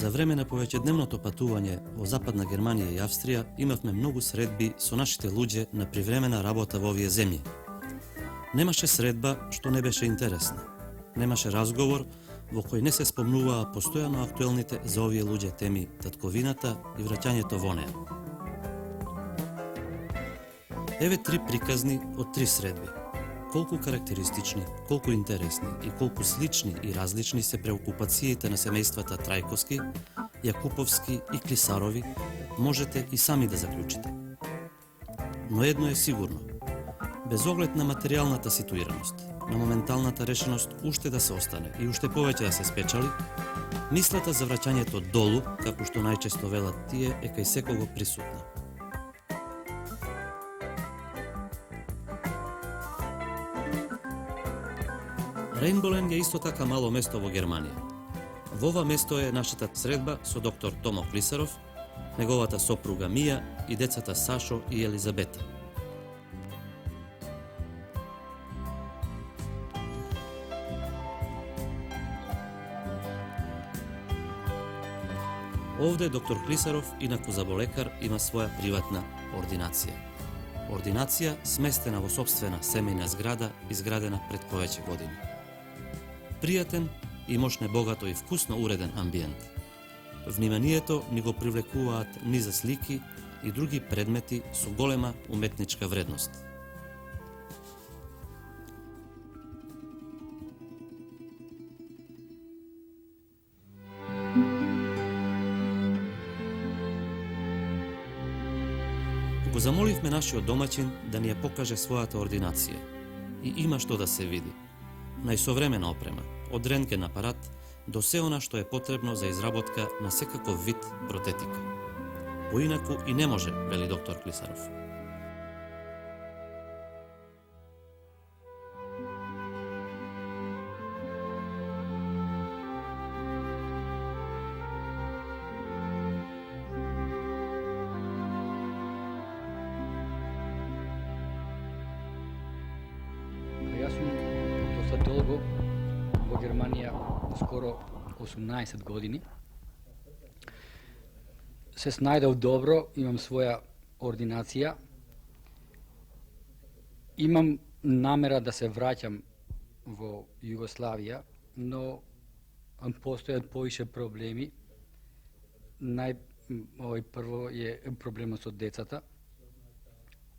За време на повеќедневното патување во Западна Германија и Австрија имавме многу средби со нашите луѓе на привремена работа во овие земји. Немаше средба што не беше интересна. Немаше разговор во кој не се спомнуваа постојано актуелните за овие луѓе теми татковината и враќањето во неа. Еве 3 приказни од 3 средби. Колку карактеристични, колку интересни и колку слични и различни се преокупациите на семејствата Трајковски, Јакуповски и Клисарови, можете и сами да заклучите. Но едно е сигурно. Без оглед на материјалната ситуираност, на моменталната решеност уште да се остане и уште повеќе да се спечали, мислата за враќањето долу, како што најчесто велат тие, е кај секого присутна. Рейнболен е исто така мало место во Германија. Во ова место е нашата средба со доктор Томо Клисаров, неговата сопруга Мија и децата Сашо и Елизабета. Овде доктор Клисаров, инаку заболекар, има своја приватна ординација. Ординација сместена во сопствена семејна зграда, изградена пред повеќе години. Пријатен и мошне богато и вкусно уреден амбиент. Вниманието ни го привлекуваат низа слики и други предмети со голема уметничка вредност. Го замоливме нашиот домаќин да ни ја покаже својата ординација. И има што да се види. Најсовремена опрема, од рентген апарат до се она што е потребно за изработка на секаков вид протетика. Поинаку и не може, вели доктор Клисаров. Јас сум доста долго во Германија, скоро 18 години. Се снајдов добро, имам своја ординација. Имам намера да се враќам во Југославија, но постојат повише проблеми. Прво е проблемот со децата,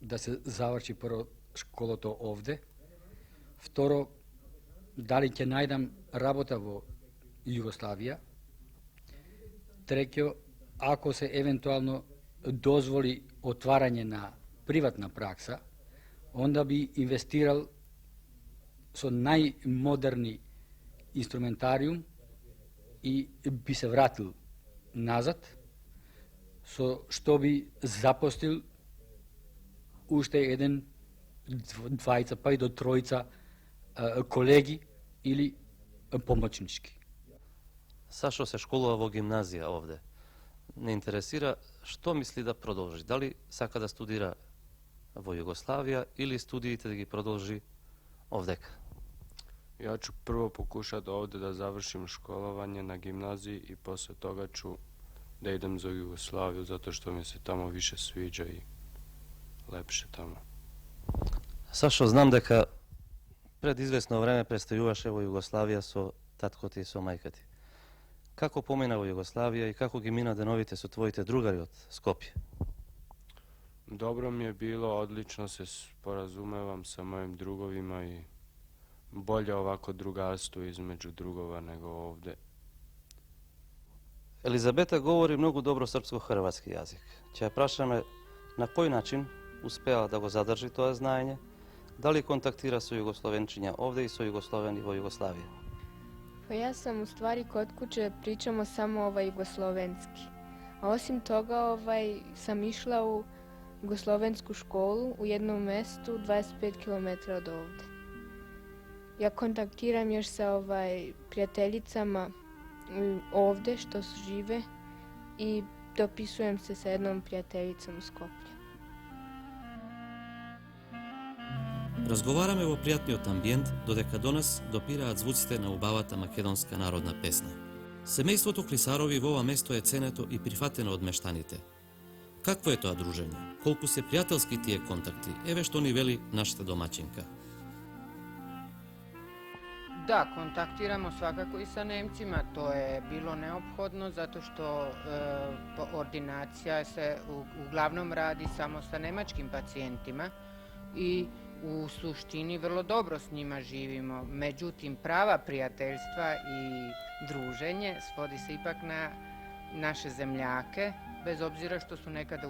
да се заврши прво школото овде. Второ, дали ќе најдам работа во Југославија. Треќо, ако се евентуално дозволи отварање на приватна пракса, онда би инвестирал со најмодерни инструментариум и би се вратил назад, со што би запостил уште еден, двајца, па и до тројца колеги или помочнички. Сашо се школува во гимназија овде. Не интересира што мисли да продолжи. Дали сака да студира во Југославија или студиите да ги продолжи овдека? Ја ću прво покушат овде да завршим школовање на гимназiji и после тога ću да идем за Југославију, затоа што ми се тамо више свиđа и лепше тамо. Сашо, знам дека пред известно време престојуваше во Југославија со таткоти и со мајка ти. Како помина во Југославија и како ги мина деновите со твоите другари од Скопје? Добро ми je bilo, odlično se sporazumevam sa mojim drugovima i bolje ovako drugarstvo između drugova nego ovde. Елизабета говори многу добро српско-хрватски јазик. Ќе ја прашаме на кој начин успеа да го задржи тоа знаење, дали контактира со југословенчиња овде и со југословени во Југославија. Pa ja sam u stvari kod kuće pričamo samo jugoslovenski. A osim toga sam išla u jugoslovensku školu u jednom mestu 25 km od ovde. Ja kontaktiram još sa prijateljicama ovde što žive i dopisujem se sa jednom prijateljicom u Skoplju. Разговараме во пријатниот амбиент, додека до нас допираат звуците на убавата македонска народна песна. Семејството Клисарови во ова место е ценето и прифатено од мештаните. Какво е тоа дружење? Колку се пријателски тие контакти? Еве што ни вели нашата домаќинка. Da, kontaktiramo svakako i sa Nemcima, to je bilo neophodno zato što ordinacija se uglavnom radi samo sa nemačkim pacijentima i u suštini vrlo dobro s njima živimo. Međutim, prava prijateljstva i druženje svodi se ipak na naše zemljake, bez obzira što su nekada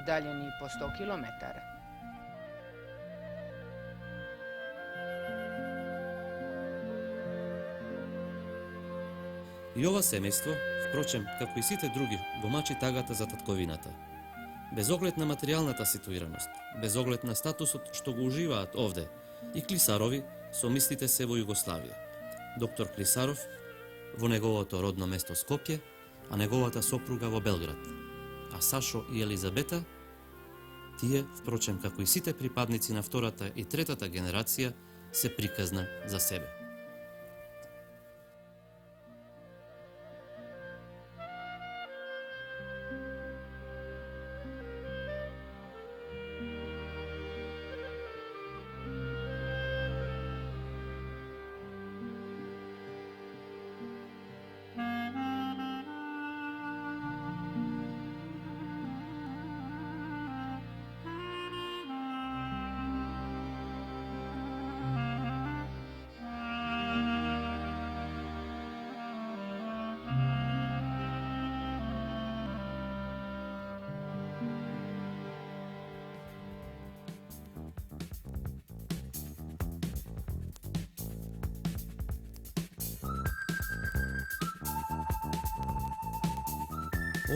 udaljeni po 100 kilometara. И ова семејство, впрочем, како и сите други, го мачи тагата за татковината. Без оглед на материјалната ситуираност, без оглед на статусот што го уживаат овде, и Клисарови со мислите се во Југославија. Доктор Клисаров во неговото родно место Скопје, а неговата сопруга во Белград. А Сашо и Елизабета, тие, впрочем, како и сите припадници на втората и третата генерација, се приказна за себе.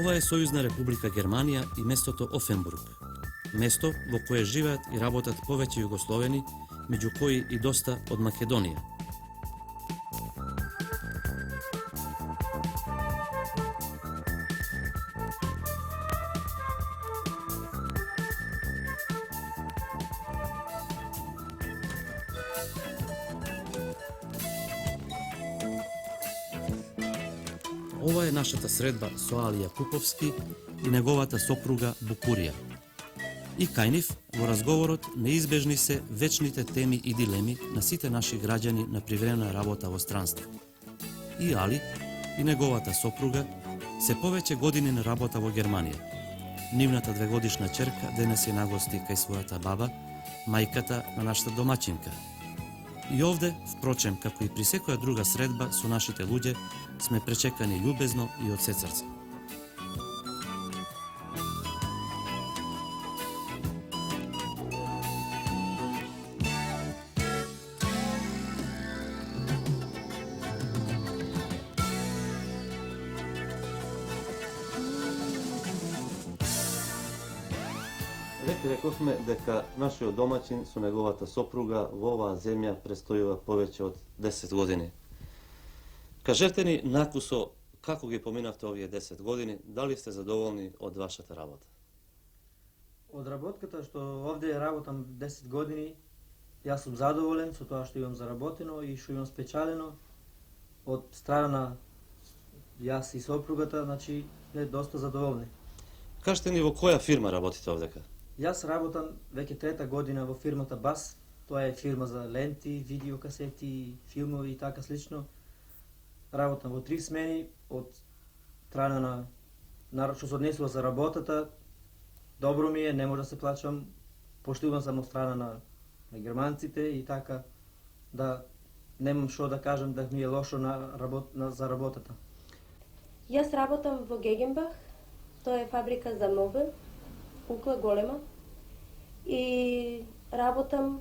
Ова е Сојузна република Германија и местото Офенбург. Место во кое живеат и работат повеќе југословени, меѓу кои и доста од Македонија. Ова е нашата средба со Али Јакуповски и неговата сопруга Букурија. И кај нив, во разговорот, неизбежни се вечните теми и дилеми на сите наши граѓани на привремена работа во странство. И Али и неговата сопруга се повеќе години на работа во Германија. Нивната 2-годишна ќерка денес ја нагости кај својата баба, мајката на нашата домаќинка. И овде, впрочем, како и при секоја друга средба со нашите луѓе, сме пречекани љубезно и од се срце. Веќе рековме дека нашиот домаќин со неговата сопруга во оваа земја престојува повеќе од 10 години. Кажете ни накусо како ги поминавте овие 10 години, дали сте задоволни од вашата работа? Од работката што овде работам 10 години, јас сум задоволен со тоа што имам заработено и што имам спечалено од страна на јас и сопругата, значи е доста задоволни. Кажете ни во која фирма работите овдека? Јас работам веќе трета година во фирмата БАС, тоа е фирма за ленти, видеокасети, филмови и така слично. Работам во 3 смени од страна на народ што се однесува за работата. Добро ми е, не може да се плачам, поштувам само страна на германците и така да немам што да кажам да ми е лошо за работата. Јас работам во Гегенбах, тоа е фабрика за мобел, кукла голема, и работам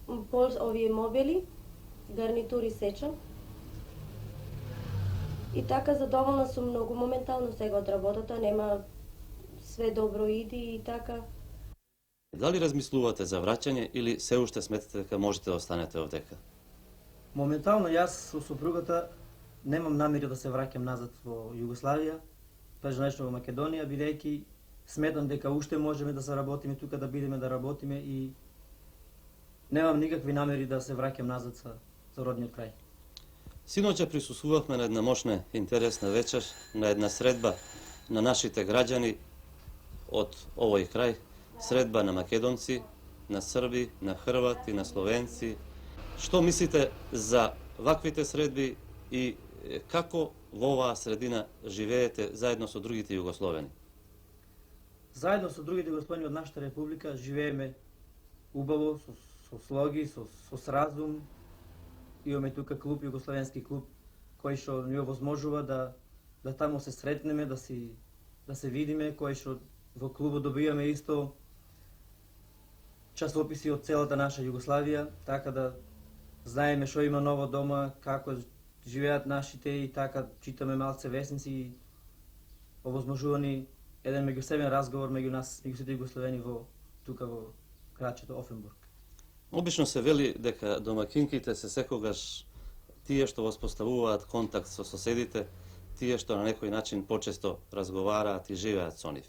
по овие мобели, гарнитури сечам. И така задоволна сум многу моментално сега од работата, нема све добро иди и така. Дали размислувате за враќање или се уште сметате дека можете да останете овдека? Моментално јас со сопругата немам намери да се враќам назад во Југославија, пежнешно во Македонија, бидејќи сметам дека уште можеме да се работиме тука, да бидеме да работиме и немам никакви намери да се враќам назад за родниот крај. Синоќа присуствувавме на една мощна интересна вечер, на една средба на нашите граѓани од овој крај, средба на македонци, на срби, на хрвати, на словенци. Што мислите за ваквите средби и како во оваа средина живеете заедно со другите југословени? Заедно со другите господини од нашата република живееме убаво, со слоги, со сразум. Имаме тука клуб, југословенски клуб, кој што ни овозможува да таму се сретнеме, да се видиме, кој што во клубот добиваме исто часописи од целата наша Југославија, така да знаеме што има ново дома, како живеат нашите и така читаме малце весници и овозможува ни еден меѓусебен разговор меѓу нас, меѓу сите југословени тука во градчето Офенбург. Обично се вели дека домакинките се секогаш тие што воспоставуваат контакт со соседите, тие што на некој начин почесто разговараат и живеат со нив.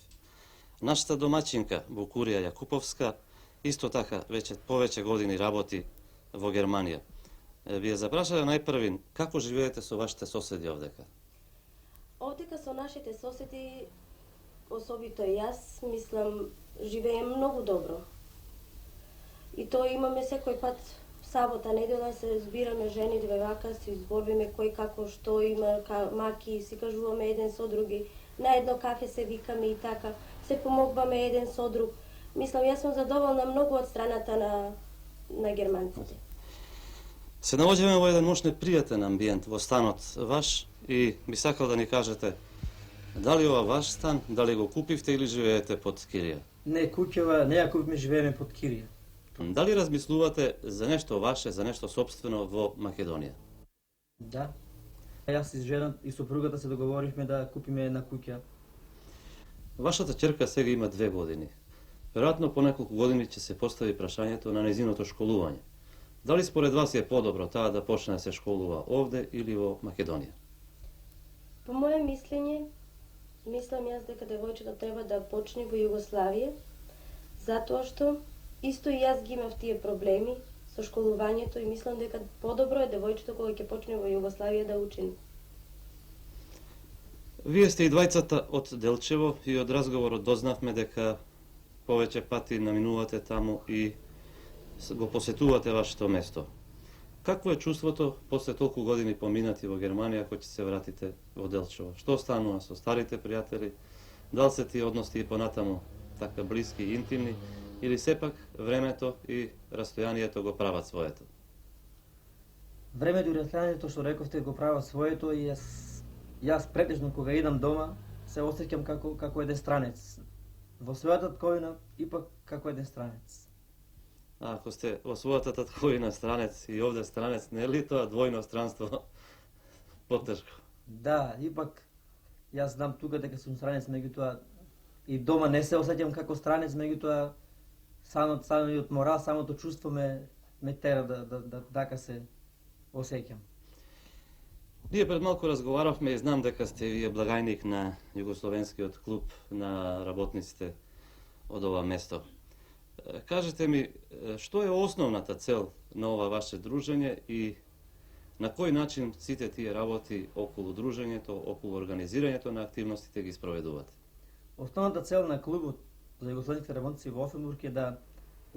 Нашата домачинка Букурија Јакуповска исто така веќе повеќе години работи во Германија. Ви ја запрашале најпрвин како живеете со вашите соседи овдека? Овдека со нашите соседи, особито јас, мислам, живеем многу добро. И тоа имаме секој пат сабота, недела се збираме жени, девојака, си зборуваме кој како што има, маки, си кажуваме еден со други, на едно кафе се викаме и така, се помогваме еден со друг. Мислам, јас сум задоволна многу од страната на германците. Се наоѓаме во еден мощно пријатен амбиент во станот ваш и би сакал да ни кажете дали ова ваш стан, дали го купивте или живеете под кирија? Не, куќева, не ја купиме, живееме под кирија. Дали размислувате за нешто ваше, за нешто собствено во Македонија? Да. Јас и жена и сопругата се договоривме да купиме една куќа. Вашата ќерка сега има 2 години. Веројатно по неколку години ќе се постави прашањето на нејзиното школување. Дали според вас е подобро таа да почне да се школува овде или во Македонија? По моје мислење, мислам јас дека девојчето треба да почне во Југославија, затоа што исто и јас ги имав тие проблеми со школувањето и мислам дека подобро е девојчето кога ќе почне во Југославија да учи. Вие сте и двајцата од Делчево и од разговорот дознавме дека повеќе пати наминувате таму и го посетувате вашето место. Какво е чувството после толку години поминати во Германија кога ќе се вратите во Делчево? Што станува со старите пријатели? Дали се тие односи и понатаму така блиски и интимни или сепак времето и растојанието го прават своето? Времето и растојанието што рековте го прават своето и јас претежно кога идам дома се осеќам како еден странец. Во својата татковина ипак како еден странец. Ако сте во својата татковина странец и овде странец, не е ли тоа двојно странство потешко? Да, ипак јас знам тука дека сум странец, меѓутоа и дома не се осеќам како странец, меѓутоа самиот морал, самото чувство ме тера да така се осеќам. Ние пред малку разговаравме и знам дека сте вие благајник на Југословенскиот клуб на работниците од ова место. Кажете ми, што е основната цел на ова ваше дружење и на кој начин сите тие работи околу дружењето, околу организирањето на активностите ги спроведувате? Основната цел на клубот за југословенските работници во Офенбург е да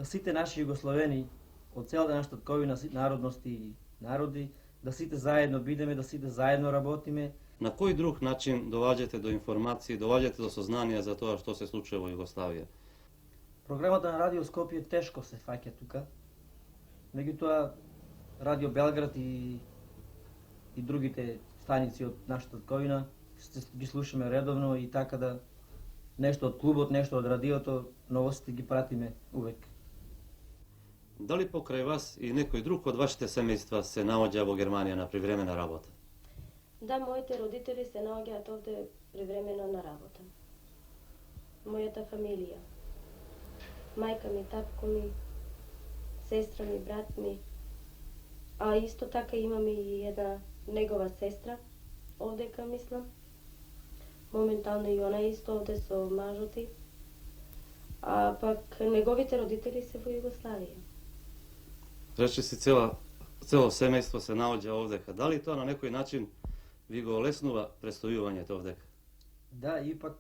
сите наши југословени од целата наша татковина, народности и народи, да сите заедно бидеме, да сите заедно работиме. На кој друг начин доваѓате до информации, доваѓате до сознанија за тоа што се случува во Југославија? Програмата на Радио Скопје тешко се фаќа тука. Меѓутоа, Радио Белград и другите станици од нашата татковина ги слушаме редовно и така да нешто од клубот, нешто од радиото, новостите ги пратиме увек. Дали покрај вас и некој друг од вашите семејства се наоѓа во Германија на привремена работа? Да, моите родители се наоѓаат овде привремено на работа. Мојата фамилија. Мајка ми, татко ми, сестра ми, брат ми. А исто така имаме и една негова сестра, овдека мислам. Моментално и она исто овде со мажоти. А пак неговите родители се во Југославија. Рече си цела celo семејство се наоѓа овдека. Дали тоа на некој начин ви го олеснува престојувањето овдека? Да, ипак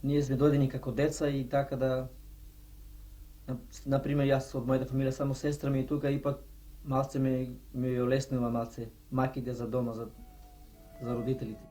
ние сме дојдени како деца и така да например јас од мојата фамилија само сестра ми и тука ипак малце ме олеснува малце маките за дома за родителите.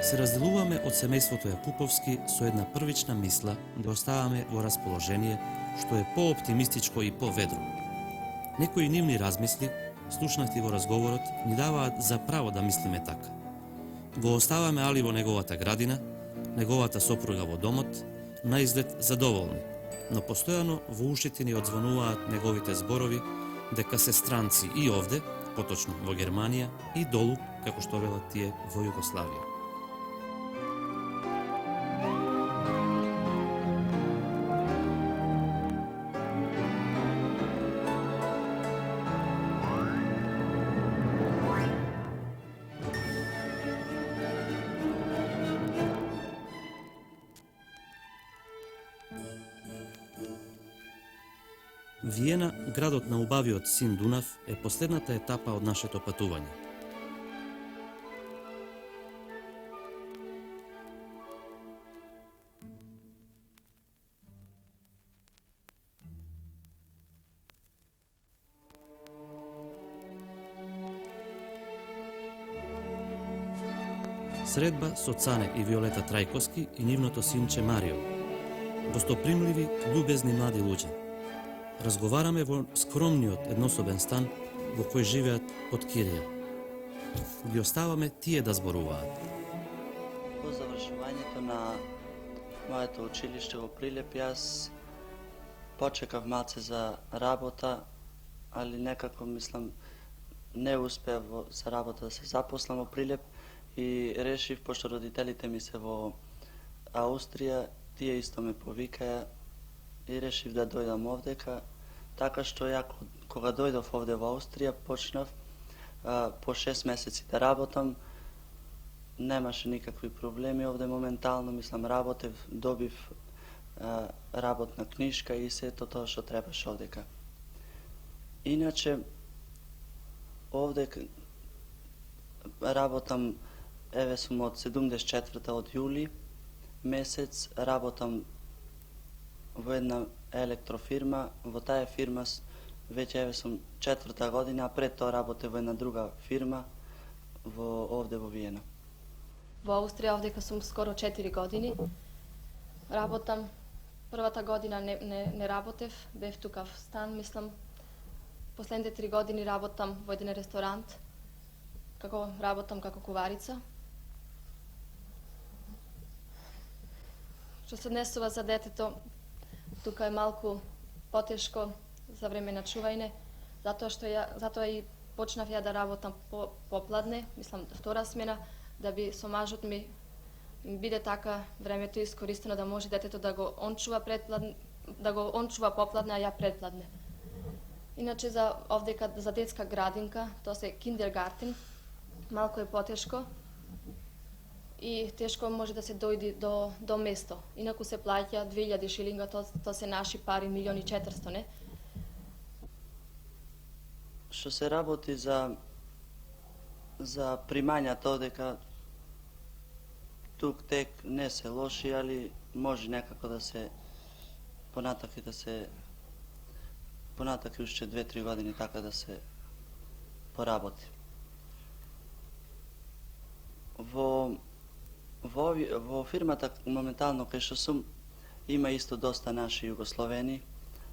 Се разделуваме од семејството Јакуповски со една првична мисла да оставаме во расположение што е пооптимистичко и поведро. Некои нивни размисли, слушнати во разговорот, ни даваат за право да мислиме така. Го оставаме Али во неговата градина, неговата сопруга во домот, на изглед задоволни, но постојано во ушите ни одзвонуваат неговите зборови дека се странци и овде, поточно во Германија, и долу, како што велат тие, во Југославија. Виена, градот на убавиот син Дунав, е последната етапа од нашето патување. Средба со Цане и Виолета Трајковски и нивното синче Марио. Гостопримливи, љубезни млади луѓе. Разговараме во скромниот еднособен стан во кој живеат под кирија. Ги оставаме тие да зборуваат. По завршувањето на моето училиште во Прилеп, јас почекав малце за работа, али некако, мислам, не успеав за работа да се запослам во Прилеп и решив, пошто родителите ми се во Аустрија, тие исто ме повикаја и решив да дојдам овдека, така што ја кога дојдов овде во Аустрија почнав по 6 месеци да работам, немаше никакви проблеми овде моментално, мислам работев, добив работна книжка и сето тоа што требаше овдека. Иначе овде работам, еве сум од 74-та од јули месец, работам во една електрофирма, во таа фирма веќе еве сум 4-та година, а пред тоа работев во една друга фирма овде во Виена. Во Аустрија овдека сум скоро 4 години. Работам. Првата година не работев, бев тука в стан, мислам. Последните 3 години работам во еден ресторант, работам како куварица. Што се однесува за детето, тука е малку потешко за време на чување, затоа и почнав ја да работам попладне, мислам втора смена, да би со мажот ми биде така времето искористено да може детето да го ончува попладне, а ја предпладне. Иначе за овдека за детска градинка, тоа се киндергартен, малку е потешко и тешко може да се дојди до место. Инаку се плаќа 2000 шилинга, тоа се наши пари, 1.400.000, не? Што се работи за примањата одека, тук тек не се лоши, али може некако да се понатаки уште 2-3 години така да се поработи. Во фирмата моментално кај што сум има исто доста наши југословени,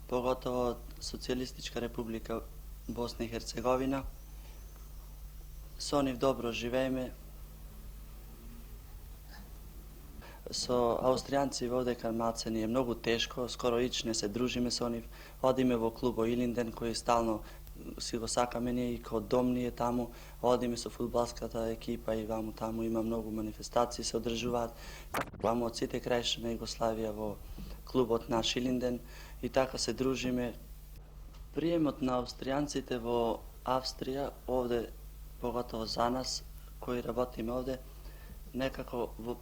поготово од Социјалистичка република Босна и Херцеговина. Со нив добро живееме. со Austrijanci ovde kad malce nije mnogo teško, skoro ići ne se družime s onih, odime vo klubo Ilinden koji stalno si go sakamenje i kao dom nije tamo, odime со fudbalskата ekipa i vamo tamo ima mnogo manifestacije se održuvat, vamo od cite krajišća Jugoslavija vo klub od naš Ilinden i tako se družime. Prijemot na Austrijancite vo Австрија, ovde, pogotovo za nas koji rabotime ovde, nekako vo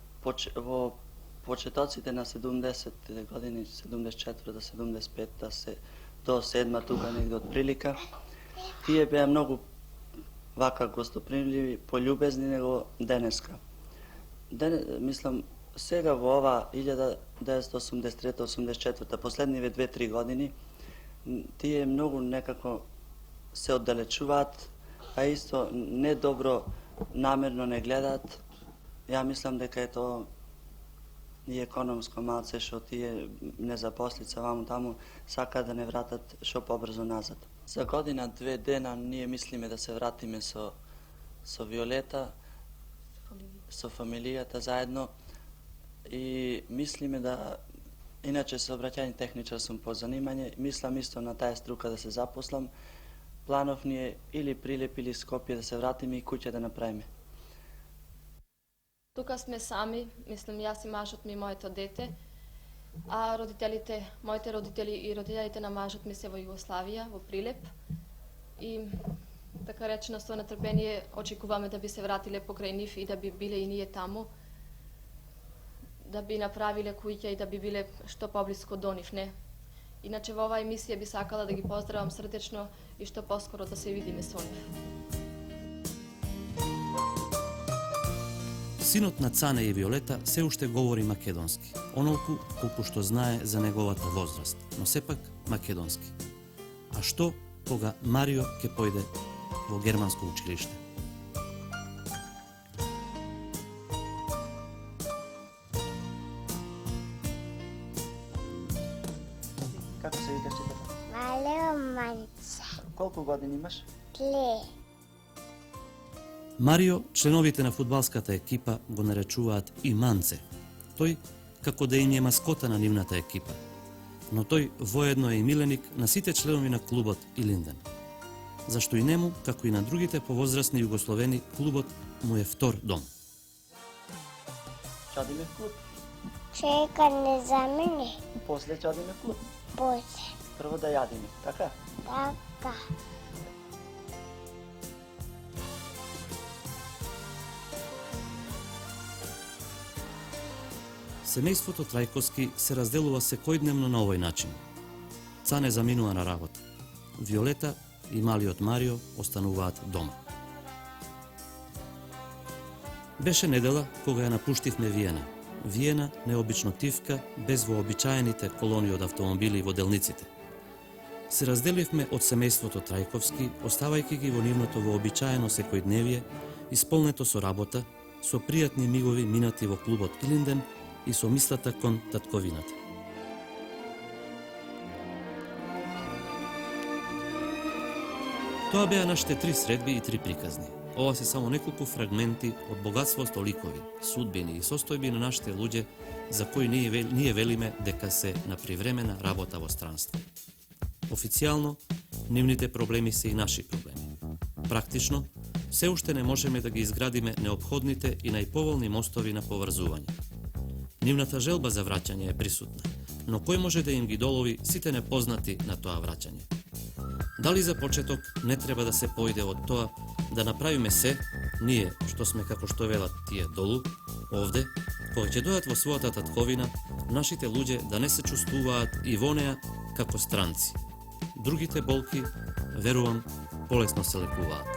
početocite na 70. godini, 74. do 75. da se do 7. tuga negdje otprilika, tije bea mnogo vaka gostoprimljivi, poljubezni nego deneska. Mislim, сега во ова 1983-84, последниве 2-3 години, тие многу некако се оддалечуваат, а исто недобро намерно не гледаат. Ја мислам дека е тоа и економско малце што тие незапослица ваму таму сакаат да не вратат што побрзо назад. За година, 2 дена ние мислиме да се вратиме со Виолета, со фамилијата заедно и мислиме да, иначе сообраќајни техничар сум по занимање, мислам исто на таа струка да се запослам. Планов ни е или Прилеп или Скопје да се вратиме и куќа да направиме. Тука сме сами, мислам јас и мажот ми и моето дете, а родителите, моите родители и родителите на мажот ми се во Југославија, во Прилеп. И така речено со нетрпение очекуваме да би се вратиле покрај нив и да би биле и ние таму, да би направиле куќа и да би биле што поблиско до нив, не? Иначе во оваа емисија би сакала да ги поздравам срдечно и што поскоро да се видиме со нив. Синот на Цане и Виолета се уште говори македонски, онолку колку што знае за неговата возраст, но сепак македонски. А што кога Марио ќе појде во германско училиште? Како се викаш ти? Малео манче. Колку години имаш? 2. Марио, членовите на фудбалската екипа го наречуваат и Манце. Тој како да им е маскота на нивната екипа. Но тој воедно е и миленик на сите членови на клубот Илинден. Зашто и нему, како и на другите повозрастни југословени, клубот му е втор дом. Ќе одиме в клуб? Чека не за мене. После ќе одиме в клуб? После. Прво да јадиме, така? Така. Семејството Трајковски се разделува секојдневно на овој начин. Цане заминува на работа. Виолета и малиот Марио остануваат дома. Беше недела кога ја напуштивме Виена. Виена необично тивка, без вообичаените колони од автомобили во делниците. Се разделивме од семејството Трајковски, оставајќи ги во нивното вообичаено секојдневие, исполнето со работа, со пријатни мигови минати во клубот Илинден и со мислата кон татковината. Тоа беа нашите 3 средби и 3 приказни. Ова се само неколку фрагменти од богатството ликови, судбини и состојби на нашите луѓе за кои ние велиме дека се на привремена работа во странство. Официјално, нивните проблеми се и наши проблеми. Практично, се уште не можеме да ги изградиме неопходните и најповолни мостови на поврзување. Нивната желба за враќање е присутна, но кој може да им ги долови сите непознати на тоа враќање? Дали за почеток не треба да се појде од тоа да направиме се, ние што сме како што велат тие долу, овде, кога ќе дојат во својата татковина, нашите луѓе да не се чувствуваат и во неа како странци. Другите болки, верувам, полесно се лекуваат.